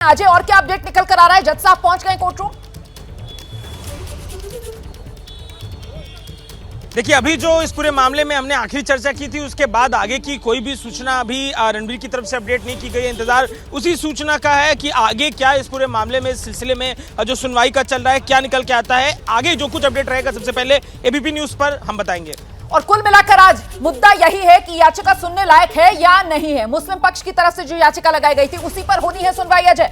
अजय और क्या अपडेट निकल कर आ रहा है? जज साहब पहुंच गए कोर्ट रूम। देखिए, अभी जो इस पूरे मामले में हमने आखिरी चर्चा की थी, उसके बाद आगे की कोई भी सूचना अभी रणबीर की तरफ से अपडेट नहीं की गई है। इंतजार उसी सूचना का है कि आगे क्या इस पूरे मामले में, इस सिलसिले में जो सुनवाई का चल रहा है, क्या निकल के आता है। आगे जो कुछ अपडेट रहेगा सबसे पहले एबीपी न्यूज पर हम बताएंगे। और कुल मिलाकर आज मुद्दा यही है कि याचिका सुनने लायक है या नहीं है। मुस्लिम पक्ष की तरफ से जो याचिका लगाई गई थी उसी पर होनी है सुनवाई। अजय,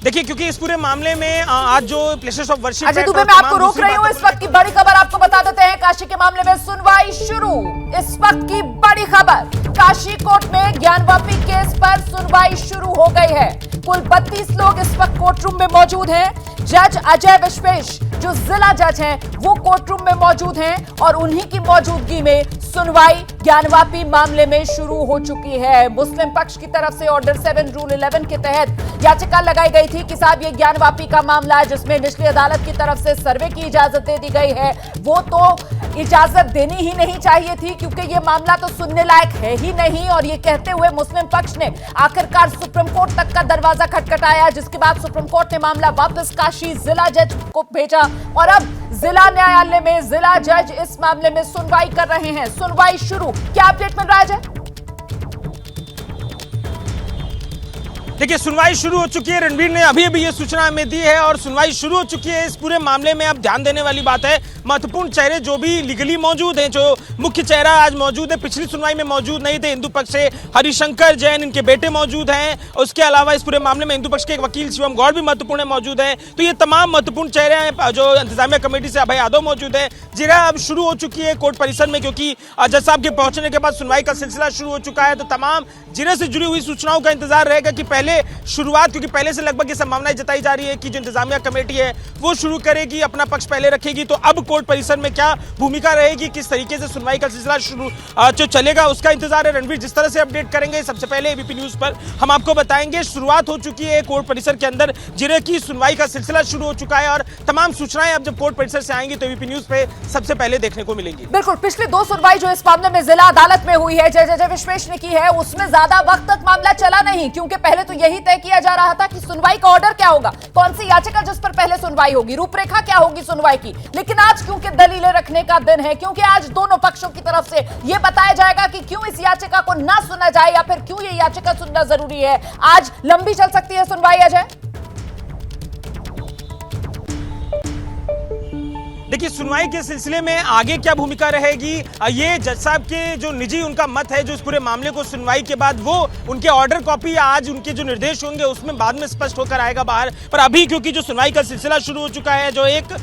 देखिए, क्योंकि इस पूरे मामले में आज जो places of worship, Ajay Dubey मैं आपको रोक रही हूं। इस वक्त की बड़ी खबर आपको बता देते हैं। काशी के मामले में सुनवाई शुरू। इस वक्त की बड़ी खबर, काशी कोर्ट में ज्ञानवापी केस पर सुनवाई शुरू हो गई है। कुल 32 लोग इस वक्त कोर्ट रूम में मौजूद हैं। जज अजय विश्वेश जो जिला जज हैं वो कोर्ट रूम में मौजूद हैं और उन्हीं की मौजूदगी में सुनवाई ज्ञानवापी मामले में शुरू हो चुकी है। मुस्लिम पक्ष की तरफ से ऑर्डर 7 रूल 11 के तहत याचिका लगाई गई थी कि साहब ये ज्ञानवापी का मामला है जिसमें निचली अदालत की तरफ से सर्वे की इजाजत दे दी गई है, वो तो इजाजत देनी ही नहीं चाहिए थी क्योंकि ये मामला तो सुनने लायक है ही नहीं। और ये कहते हुए मुस्लिम पक्ष ने आखिरकार सुप्रीम कोर्ट तक का दरवाजा खटखटाया, जिसके बाद सुप्रीम कोर्ट ने मामला वापस काशी जिला जज को भेजा और अब जिला न्यायालय में जिला जज इस मामले में सुनवाई कर रहे हैं। सुनवाई शुरू, क्या अपडेट मिल रहा है? देखिए, सुनवाई शुरू हो चुकी है। रणबीर ने अभी अभी ये सूचना हमें दी है और सुनवाई शुरू हो चुकी है। इस पूरे मामले में अब ध्यान देने वाली बात है, महत्वपूर्ण चेहरे जो भी लीगली मौजूद हैं, जो मुख्य चेहरा आज मौजूद है, पिछली सुनवाई में मौजूद नहीं थे। हिंदू पक्ष से हरिशंकर जैन, इनके बेटे मौजूद हैं। उसके अलावा इस पूरे मामले में हिंदू पक्ष के एक वकील शिवम गौड़ भी महत्वपूर्ण मौजूद है। तो ये तमाम महत्वपूर्ण चेहरे हैं। जो इंतजामिया कमेटी से अभय यादव मौजूद है। जिरा अब शुरू हो चुकी है कोर्ट परिसर में, क्योंकि जज साहब के पहुंचने के बाद सुनवाई का सिलसिला शुरू हो चुका है। तो तमाम जिले से जुड़ी हुई सूचनाओं का इंतजार रहेगा कि पहले शुरुआत, क्योंकि पहले से लगभग ये संभावनाएं जताई जा रही है कि जो इंतजामिया कमेटी है वो शुरू करेगी, अपना पक्ष पहले रखेगी। तो अब कोर्ट परिसर में क्या भूमिका रहेगी, किस तरीके से सुनवाई का सिलसिला शुरू जो चलेगा, उसका इंतजार है। रणबीर जिस तरह से अपडेट करेंगे सबसे पहले एबीपी न्यूज पर हम आपको बताएंगे। शुरुआत हो चुकी है कोर्ट परिसर के अंदर, जिले की सुनवाई का सिलसिला शुरू हो चुका है और तमाम सूचनाएं अब जब कोर्ट परिसर से आएंगी तो एबीपी न्यूज पे सबसे पहले देखने को मिलेंगी। बिल्कुल, पिछली 2 सुनवाई जो इस मामले में जिला अदालत में हुई है, जज अजय विश्वेश ने की है, उसमें ज्यादा वक्त तक मामला चला नहीं, क्योंकि पहले तो यही तय किया जा रहा था कि सुनवाई का ऑर्डर क्या होगा, कौन सी याचिका जिस पर पहले सुनवाई होगी, रूपरेखा क्या होगी सुनवाई की। लेकिन आज क्योंकि दलीलें रखने का दिन है, क्योंकि आज दोनों पक्षों की तरफ से यह बताया जाएगा कि क्यों इस याचिका को ना सुना जाए या फिर क्यों यह याचिका सुनना जरूरी है। आज लंबी चल सकती है सुनवाई। अजय, देखिए, सुनवाई के सिलसिले में आगे क्या भूमिका रहेगी, ये जज साहब के जो निजी उनका मत है, जो इस पूरे मामले को सुनवाई के बाद वो उनके ऑर्डर कॉपी या आज उनके जो निर्देश होंगे उसमें बाद में स्पष्ट होकर आएगा बाहर। पर अभी क्योंकि जो सुनवाई का सिलसिला शुरू हो चुका है, जो एक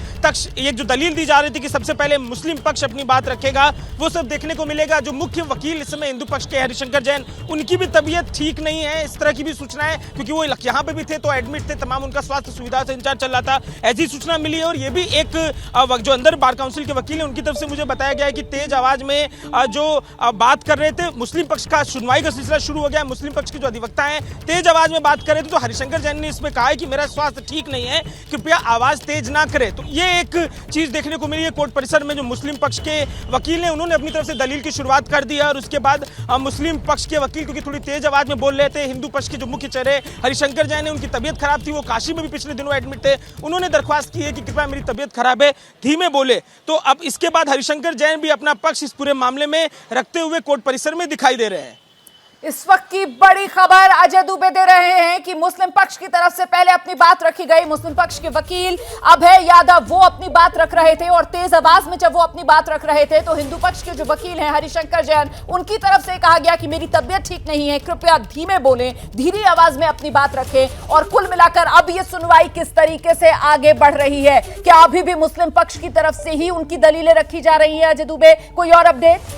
जो दलील दी जा रही थी कि सबसे पहले मुस्लिम पक्ष अपनी बात रखेगा, वो सब देखने को मिलेगा। जो मुख्य वकील इस समय हिंदू पक्ष के हरिशंकर जैन, उनकी भी तबीयत ठीक नहीं है, इस तरह की भी सूचना है, क्योंकि वो यहाँ पे भी थे तो एडमिट थे, तमाम उनका स्वास्थ्य सुविधा से इंचार्ज चल रहा था, ऐसी सूचना मिली है। और ये भी एक जो अंदर बार काउंसिल के वकील हैं उनकी तरफ से मुझे बताया गया है कि तेज आवाज में जो बात कर रहे थे, मुस्लिम पक्ष का सुनवाई का सिलसिला शुरू हो गया, मुस्लिम पक्ष के जो अधिवक्ता हैं तेज आवाज में बात कर रहे थे। तो हरिशंकर जैन ने इसमें कहा है कि मेरा स्वास्थ्य ठीक नहीं है, कृपया आवाज तेज ना करे। तो ये एक चीज देखने को मिली है कोर्ट परिसर में। जो मुस्लिम पक्ष के वकील हैं उन्होंने अपनी तरफ से दलील की शुरुआत कर दी है और उसके बाद मुस्लिम पक्ष के वकील, क्योंकि थोड़ी तेज आवाज में बोल रहे थे, हिंदू पक्ष के जो मुख्य चेहरे हरिशंकर जैन है, उनकी तबीयत खराब थी, वो काशी में भी पिछले दिनों एडमिट थे, उन्होंने दरख्वास्त की है कि कृपया मेरी तबीयत खराब है, धीमे बोले। तो अब इसके बाद हरिशंकर जैन भी अपना पक्ष इस पूरे मामले में रखते हुए कोर्ट परिसर में दिखाई दे रहे हैं। इस वक्त की बड़ी खबर अजय दुबे दे रहे हैं कि मुस्लिम पक्ष की तरफ से पहले अपनी बात रखी गई। मुस्लिम पक्ष के वकील अभय यादव वो अपनी बात रख रहे थे और तेज आवाज में जब वो अपनी बात रख रहे थे तो हिंदू पक्ष के जो वकील हैं हरिशंकर जैन, उनकी तरफ से कहा गया कि मेरी तबीयत ठीक नहीं है, कृपया धीमे बोलें, धीरी आवाज में अपनी बात रखें। और कुल मिलाकर अब ये सुनवाई किस तरीके से आगे बढ़ रही है, क्या अभी भी मुस्लिम पक्ष की तरफ से ही उनकी दलीलें रखी जा रही है? अजय दुबे, कोई और अपडेट?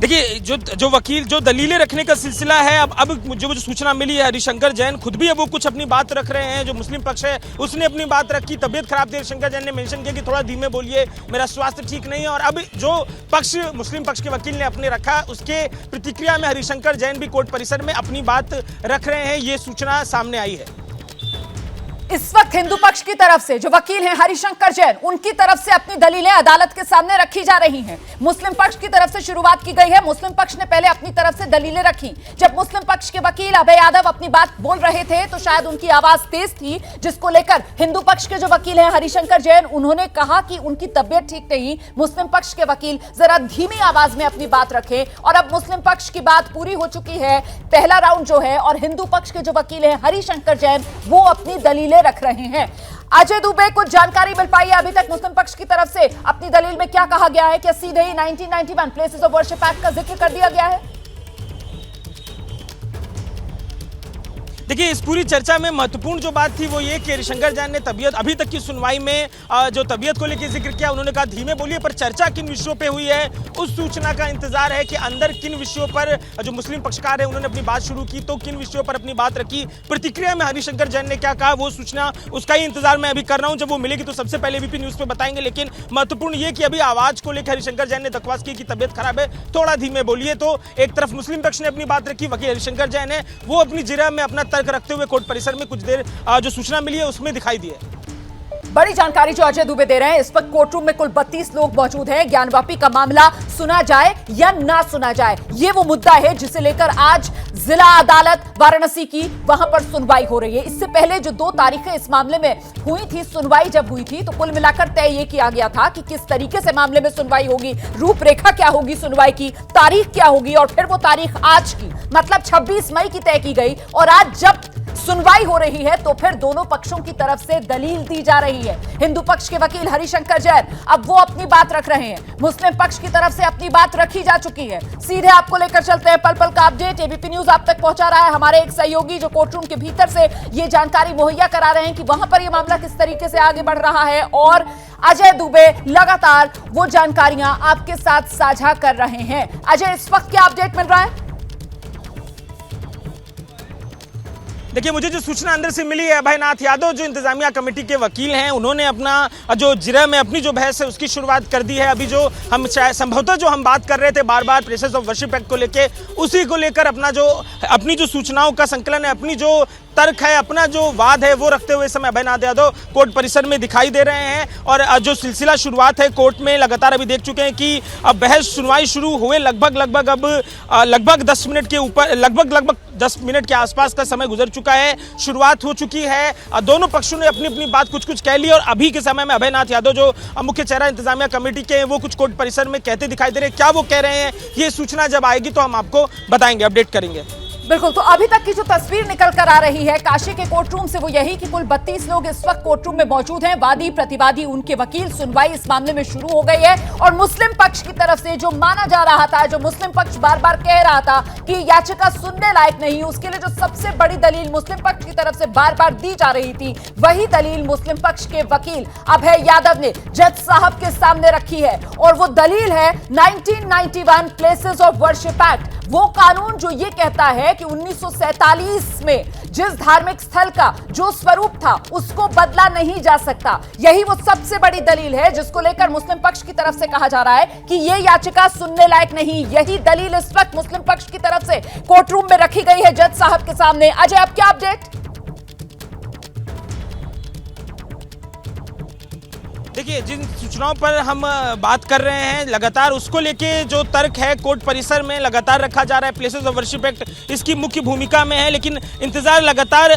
देखिए, जो वकील जो दलीलें रखने का सिलसिला है, अब जो सूचना मिली है, हरिशंकर जैन खुद भी अब वो कुछ अपनी बात रख रहे हैं। जो मुस्लिम पक्ष है उसने अपनी बात रखी, तबीयत खराब थी, हरिशंकर जैन ने मेंशन किया कि थोड़ा धीमे बोलिए, मेरा स्वास्थ्य ठीक नहीं है। और अब जो पक्ष मुस्लिम पक्ष के वकील ने अपने रखा, उसके प्रतिक्रिया में हरिशंकर जैन भी कोर्ट परिसर में अपनी बात रख रहे हैं, ये सूचना सामने आई है। इस वक्त हिंदू पक्ष की तरफ से जो वकील हैं हरिशंकर जैन, उनकी तरफ से अपनी दलीलें अदालत के सामने रखी जा रही हैं। मुस्लिम पक्ष की तरफ से शुरुआत की गई है। मुस्लिम पक्ष ने पहले अपनी तरफ से दलीलें रखी। जब मुस्लिम पक्ष के वकील अभय यादव अपनी बात बोल रहे थे तो शायद उनकी आवाज तेज थी, जिसको लेकर हिंदू पक्ष के जो वकील हैं हरिशंकर जैन, उन्होंने कहा कि उनकी तबियत ठीक नहीं, मुस्लिम पक्ष के वकील जरा धीमी आवाज में अपनी बात रखें। और अब मुस्लिम पक्ष की बात पूरी हो चुकी है, पहला राउंड जो है, और हिंदू पक्ष के जो वकील हैं हरिशंकर जैन, वो अपनी दलीलें रख रहे हैं। अजय दुबे, कुछ जानकारी मिल पाई है अभी तक मुस्लिम पक्ष की तरफ से? अपनी दलील में क्या कहा गया है? क्या सीधे ही 1991 प्लेसेस ऑफ वर्शिप एक्ट का जिक्र कर दिया गया है? देखिए, इस पूरी चर्चा में महत्वपूर्ण जो बात थी वो ये कि हरिशंकर जैन ने तबीयत अभी तक की सुनवाई में जो तबीयत को लेकर जिक्र किया, उन्होंने कहा धीमे बोलिए, पर चर्चा किन विषयों पे हुई है उस सूचना का इंतजार है कि अंदर किन विषयों पर जो मुस्लिम पक्षकार है उन्होंने अपनी बात शुरू की, तो किन विषयों पर अपनी बात रखी। प्रतिक्रिया में हरिशंकर जैन ने क्या कहा, वो सूचना उसका ही इंतजार मैं अभी कर रहा हूं। जब वो मिलेगी तो सबसे पहले एबीपी न्यूज पे बताएंगे। लेकिन महत्वपूर्ण ये कि अभी आवाज को लेकर हरिशंकर जैन ने दरख्वास्त की कि तबीयत खराब है, थोड़ा धीमे बोलिए। तो एक तरफ मुस्लिम पक्ष ने अपनी बात रखी, वकील हरिशंकर जैन है वो अपनी जिरह में अपना तर्क रखते हुए कोर्ट परिसर में कुछ देर जो सूचना मिली है उसमें दिखाई दी है। बड़ी जानकारी जो अजय दुबे दे रहे हैं। इस वक्त कोर्ट रूम में कुल 32 लोग मौजूद हैं। ज्ञानवापी का मामला सुना जाए या ना सुना जाए, ये वो मुद्दा है जिसे लेकर आज जिला अदालत वाराणसी की वहां पर सुनवाई हो रही है। इससे पहले जो 2 तारीखें इस मामले में हुई थी, सुनवाई जब हुई थी, तो कुल मिलाकर तय ये किया गया था कि किस तरीके से मामले में सुनवाई होगी, रूपरेखा क्या होगी सुनवाई की, तारीख क्या होगी, और फिर वो तारीख आज की मतलब 26 मई की तय की गई। और आज जब सुनवाई हो रही है तो फिर दोनों पक्षों की तरफ से दलील दी जा रही है। हिंदू पक्ष के वकील हरिशंकर जैन अब वो अपनी बात रख रहे हैं, मुस्लिम पक्ष की तरफ से अपनी बात रखी जा चुकी है। सीधे आपको लेकर चलते हैं पल पल का अपडेट। एबीपी न्यूज आप तक पहुंचा रहा है हमारे एक सहयोगी जो कोर्ट रूम के भीतर से ये जानकारी मुहैया करा रहे हैं कि वहां पर ये मामला किस तरीके से आगे बढ़ रहा है। और अजय दुबे लगातार वो जानकारियां आपके साथ साझा कर रहे हैं। अजय, इस वक्त क्या अपडेट मिल रहा है? देखिए, मुझे जो सूचना अंदर से मिली है, अभयनाथ यादव जो इंतजामिया कमेटी के वकील हैं, उन्होंने अपना जो जिरह में अपनी जो बहस है उसकी शुरुआत कर दी है। अभी जो हम संभवतः जो हम बात कर रहे थे बार बार प्लेसेस ऑफ वर्शिप एक्ट को लेके, उसी को लेकर अपनी जो सूचनाओं का संकलन है, अपनी जो तर्क है, अपना जो वाद है वो रखते हुए समय अभयनाथ यादव कोर्ट परिसर में दिखाई दे रहे हैं। और जो सिलसिला शुरुआत है कोर्ट में लगातार अभी देख चुके हैं कि अब बहस सुनवाई शुरू हुए लगभग 10 मिनट के ऊपर, लगभग 10 मिनट के आसपास का समय गुजर चुका है, शुरुआत हो चुकी है। दोनों पक्षों ने अपनी अपनी बात कुछ कह ली और अभी के समय में अभयनाथ यादव जो मुख्य चेहरा इंतजामिया कमेटी के हैं वो कुछ कोर्ट परिसर में कहते दिखाई दे रहे हैं। क्या वो कह रहे हैं, ये सूचना जब आएगी तो हम आपको बताएंगे, अपडेट करेंगे। बिल्कुल, तो अभी तक की जो तस्वीर निकल कर आ रही है काशी के कोर्ट रूम से वो यही कि कुल 32 लोग इस वक्त कोर्ट रूम में मौजूद हैं। वादी, प्रतिवादी, उनके वकील, सुनवाई इस मामले में शुरू हो गई है। और मुस्लिम पक्ष की तरफ से जो माना जा रहा था, जो मुस्लिम पक्ष बार बार कह रहा था कि याचिका सुनने लायक नहीं, उसके लिए जो सबसे बड़ी दलील मुस्लिम पक्ष की तरफ से बार बार दी जा रही थी, वही दलील मुस्लिम पक्ष के वकील अभय यादव ने जज साहब के सामने रखी है। और वो दलील है 1991 प्लेसेस ऑफ वर्शिप एक्ट, वो कानून जो ये कहता है कि 1947 में जिस धार्मिक स्थल का जो स्वरूप था उसको बदला नहीं जा सकता। यही वो सबसे बड़ी दलील है जिसको लेकर मुस्लिम पक्ष की तरफ से कहा जा रहा है कि ये याचिका सुनने लायक नहीं। यही दलील इस वक्त मुस्लिम पक्ष की तरफ से कोर्ट रूम में रखी गई है जज साहब के सामने। अजय, अब क्या अपडेट? देखिए, जिन सूचनाओं पर हम बात कर रहे हैं लगातार उसको लेके जो तर्क है कोर्ट परिसर में लगातार रखा जा रहा है। प्लेसेस ऑफ वर्शिप एक्ट इसकी मुख्य भूमिका में है, लेकिन इंतजार लगातार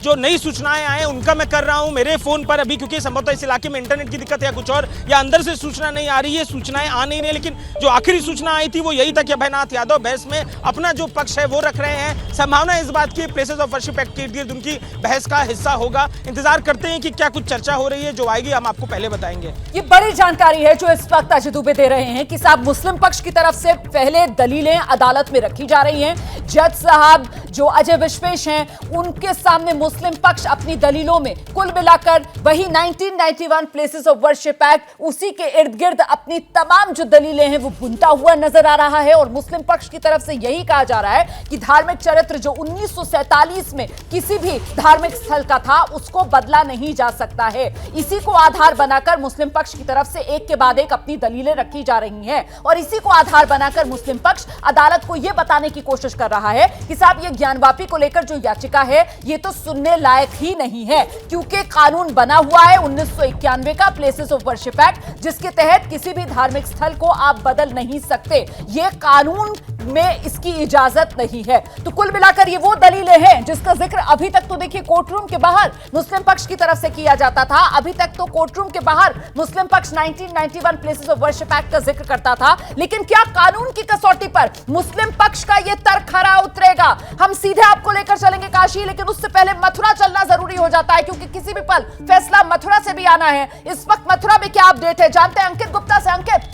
जो नई सूचनाएं आए उनका मैं कर रहा हूं मेरे फोन पर अभी, क्योंकि संभवतः इस इलाके में इंटरनेट की दिक्कत है या कुछ और, या अंदर से सूचना नहीं आ रही है, सूचनाएं आ नहीं रही। लेकिन जो आखिरी सूचना आई थी वो यही था कि अभयनाथ यादव बहस में अपना जो पक्ष है वो रख रहे हैं। संभावना इस बात की प्लेसेस ऑफ वर्शिप एक्ट के इर्द-गिर्द उनकी बहस का हिस्सा होगा। इंतजार करते हैं कि क्या कुछ चर्चा हो रही है, जो आएगी हम आपको पहले बताएंगे। ये बड़ी जानकारी है जो इस वक्त अजय दुबे दे रहे हैं कि साहब मुस्लिम पक्ष की तरफ से पहले दलीलें अदालत में रखी जा रही हैं। जज साहब जो अजय विश्वेश हैं उनके सामने मुस्लिम पक्ष अपनी दलीलों में कुल मिलाकर वही 1991 प्लेसेस ऑफ वर्शिप एक्ट, उसी के इर्द गिर्द अपनी तमाम जो दलीलें हैं वो बुनता हुआ नजर आ रहा है। और मुस्लिम पक्ष की तरफ से यही कहा जा रहा है कि धार्मिक चरित्र जो 1947 में किसी भी धार्मिक स्थल का था उसको बदला नहीं जा सकता है। इसी को आधार बनाकर लेकर मुस्लिम पक्ष की तरफ से एक के बाद एक अपनी दलीलें रखी जा रही हैं और इसी को आधार बनाकर मुस्लिम पक्ष अदालत को यह बताने की कोशिश कर रहा है कि साहब ये ज्ञानवापी को लेकर जो याचिका है ये तो सुनने लायक ही नहीं है, क्योंकि कानून बना हुआ है 1991 का प्लेसेस ऑफ वर्शिप एक्ट, जिसके तहत किसी भी धार्मिक स्थल को आप बदल नहीं सकते। ये कानून में इसकी इजाजत नहीं है। तो कुल मिलाकर ये वो दलीलें हैं जिसका जिक्र अभी तक तो देखिए कोर्टरूम के बाहर मुस्लिम पक्ष की तरफ से किया जाता था। अभी तक तो कोर्टरूम के बाहर मुस्लिम पक्ष 1991 प्लेसेस ऑफ वर्शिप एक्ट का जिक्र करता था, लेकिन क्या कानून की कसौटी पर मुस्लिम पक्ष का ये तर्क खरा उतरेगा? हम सीधे आपको लेकर चलेंगे काशी, लेकिन उससे पहले मथुरा चलना जरूरी हो जाता है, क्योंकि किसी भी पल फैसला मथुरा से भी आना है। इस वक्त मथुरा में क्या अपडेट है जानते हैं अंकित गुप्ता से। अंकित,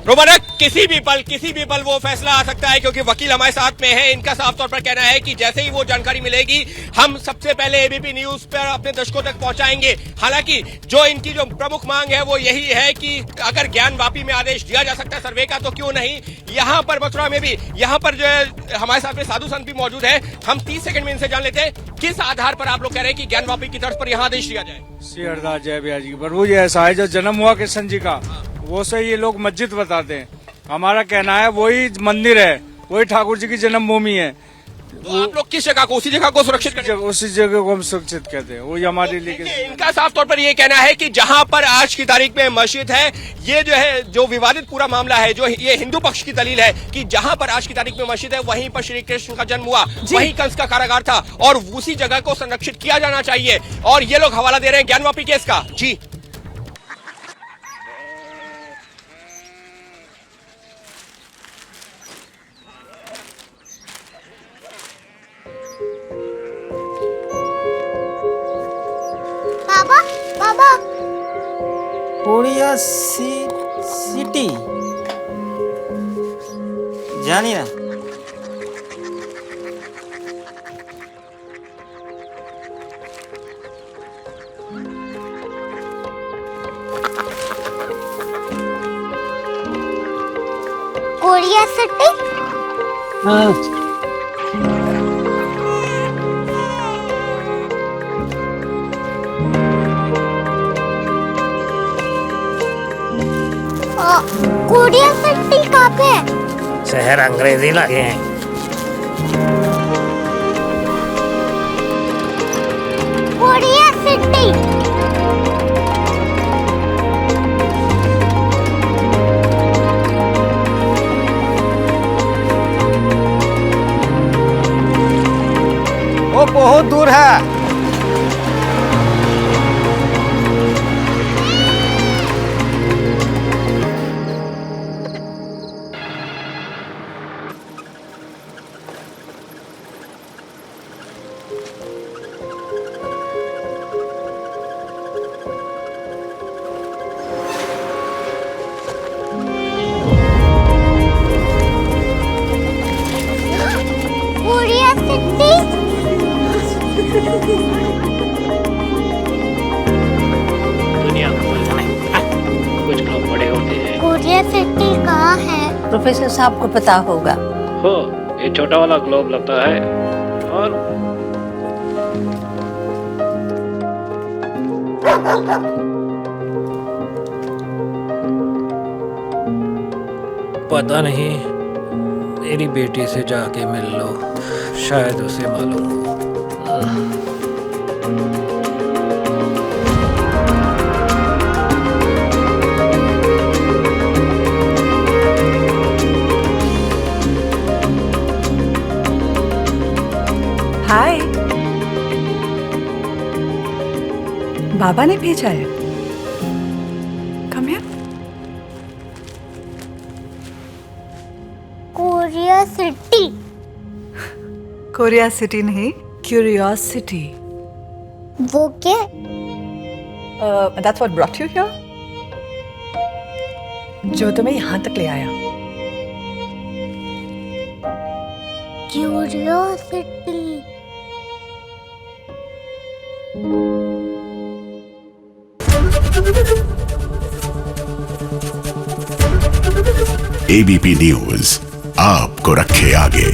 रोमानक, किसी भी पल वो फैसला आ सकता है, क्योंकि वकील हमारे साथ में है। इनका साफ तौर पर कहना है कि जैसे ही वो जानकारी मिलेगी हम सबसे पहले एबीपी न्यूज पर अपने दर्शकों तक पहुंचाएंगे। हालांकि जो इनकी जो प्रमुख मांग है वो यही है कि अगर ज्ञानवापी में आदेश दिया जा सकता है सर्वे का, तो क्यों नहीं यहाँ पर मथुरा में भी। यहाँ पर जो है हमारे साथ में साधु संत भी मौजूद है। हम 30 सेकंड में इनसे जान लेते हैं किस आधार पर आप लोग कह रहे हैं कि ज्ञानवापी की तर्ज पर यहाँ आदेश दिया जाए। श्री हरदास जय बिहारी जी प्रभु जी, ऐसा है जो जन्म हुआ कृष्ण जी का वो से ये लोग मस्जिद बताते हैं। हमारा कहना है वही मंदिर है, वही ठाकुर जी की जन्मभूमि है। तो आप लोग किस जगह को, उसी जगह को सुरक्षित करें? उसी जगह को हम सुरक्षित कहते हैं, वही हमारे लिए। इनका साफ तौर पर ये कहना है कि जहां पर आज की तारीख में मस्जिद है, ये जो है जो विवादित पूरा मामला है, जो ये हिंदू पक्ष की दलील है कि जहां पर आज की तारीख में मस्जिद है वहीं पर श्री कृष्ण का जन्म हुआ, वहीं कंस का कारागार था और उसी जगह को संरक्षित किया जाना चाहिए। और ये लोग हवाला दे रहे हैं ज्ञानवापी केस का। जी बाबा कोरिया सिटी जानी ना। Korea city? हाँ। कोरिया सिटी कहाँ पे है? शहर अंग्रेजी लगे हैं। Korea city. वो बहुत दूर है। Korea city? दुनिया कुछ लोग बड़े होते हैं। कोरिया सिटी कहाँ है? प्रोफेसर साहब को पता होगा। हो, ये छोटा वाला ग्लोब लगता है और पता नहीं, मेरी बेटी से जाके मिल लो, शायद उसे मालूम हो। हाय, बाबा ने भेजा है। Come here. Korea city? Korea city नहीं, क्यूरियोसिटी। वो क्या? That's what brought you here? जो तुम्हें यहाँ तक ले आया। क्यूरियोसिटी। एबीपी न्यूज आपको रखे आगे।